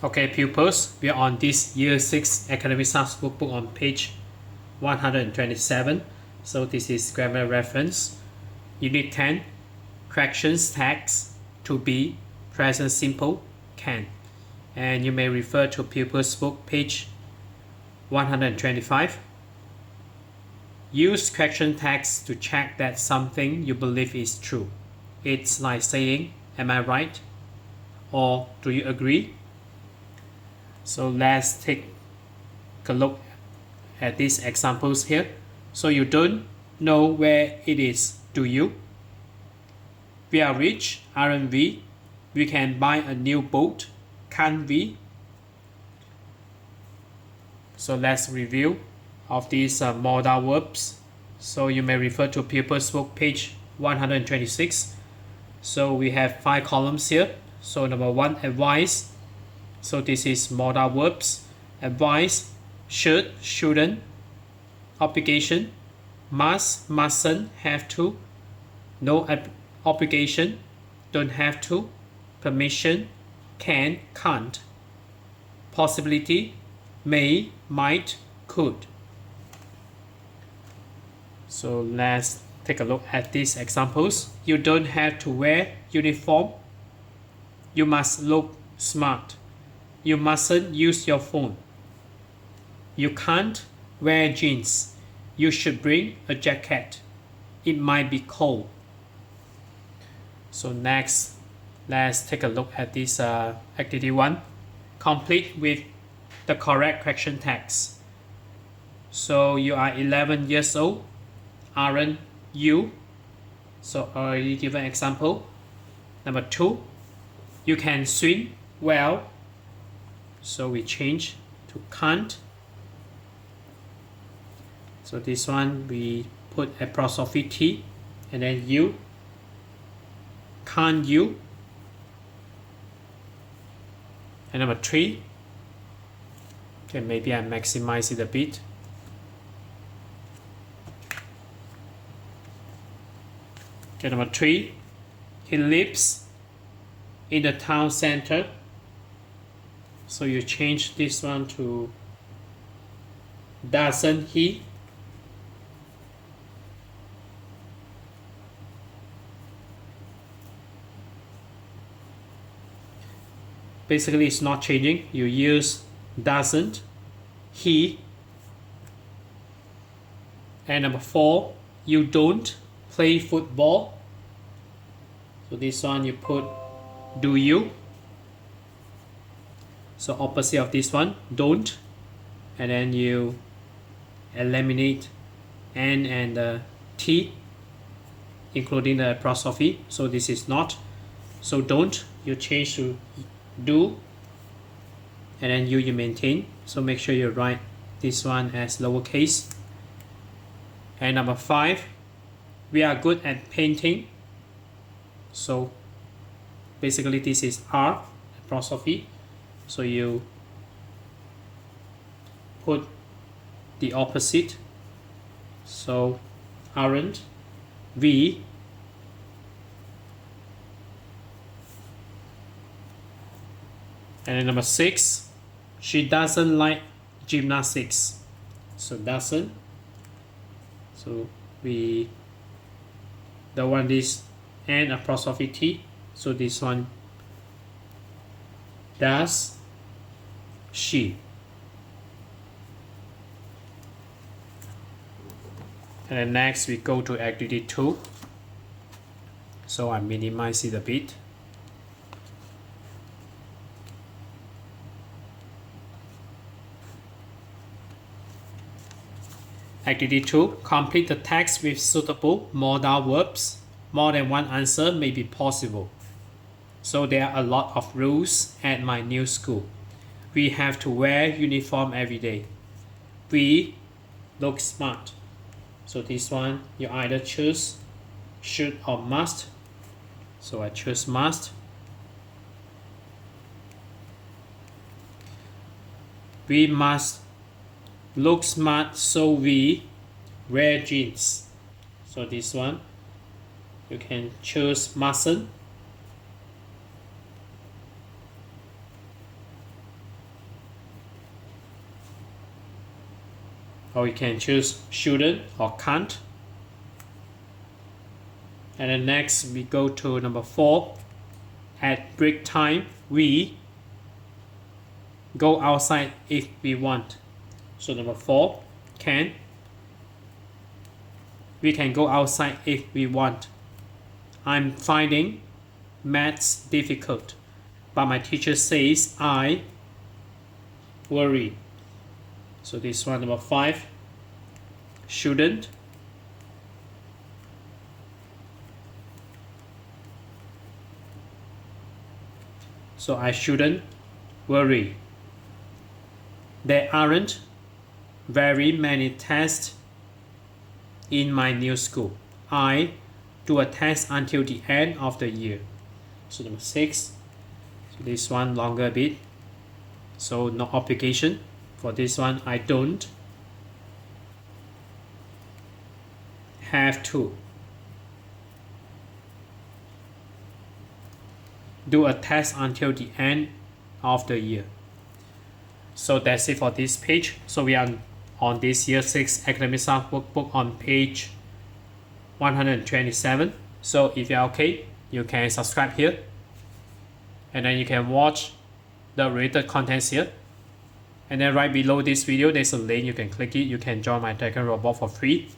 Okay, pupils, we are on this Year 6 Academy Stars Workbook on page 127. So this is grammar reference. Unit 10, corrections tags to be, present simple, can. And you may refer to pupils book page 125. Use correction tags to check that something you believe is true. It's like saying, am I right? Or do you agree? So let's take a look at these examples here. So you don't know where it is, do you? We are rich, aren't we? We can buy a new boat, can't we? So let's review of these modal verbs. So you may refer to pupils book page 126. So we have 5 columns here. So number 1, advice. So this is modal verbs. Advice, should, shouldn't. Obligation, must, mustn't, have to. No obligation, don't have to. Permission, can, can't. Possibility, may, might, could. So let's take a look at these examples. You don't have to wear uniform. You must look smart. You mustn't use your phone. You can't wear jeans. You should bring a jacket. It might be cold. So next, let's take a look at this activity 1. Complete with the correct correction tags. So you are 11 years old, aren't you? So already given example. Number 2, you can swim well. So we change to can't. So this one we put apostrophe T and then you. Can't you? And number 3. Okay, maybe I maximize it a bit. Okay, number 3. He lives in the town center. So you change this one to doesn't he? Basically it's not changing. You use doesn't he. And number 4, you don't play football. So this one you put do you. So opposite of this one, don't, and then you eliminate N and T, including the apostrophe. So this is not. So don't, you change to do, and then you maintain. So make sure you write this one as lowercase. And number 5, we are good at painting. So basically this is R apostrophe. So you put the opposite. So aren't we? And then number 6, she doesn't like gymnastics. So doesn't. So we don't want this and apostrophe T. So this one does she. And then next we go to activity 2. So I minimize it a bit. Activity 2, complete the text with suitable modal verbs. More than one answer may be possible. So there are a lot of rules at my new school. We have to wear uniform every day. We look smart. So this one you either choose should or must. So I choose must. We must look smart, so we wear jeans. So this one you can choose mustn't. or you can choose shouldn't or can't. And then next we go to number 4. At break time, we go outside if we want. So number 4, can. We can go outside if we want. I'm finding maths difficult, but my teacher says I worry. So this one, number 5, shouldn't. So I shouldn't worry. There aren't very many tests in my new school. I do a test until the end of the year. So number 6. So this one longer a bit. So no obligation. For this one, I don't have to do a test until the end of the year. So that's it for this page. So we are on this year 6 Academy Stars Workbook on page 127. So if you're okay, you can subscribe here, and then you can watch the related contents here. And then right below this video, there's a link, you can click it, you can join my Telegram robot for free.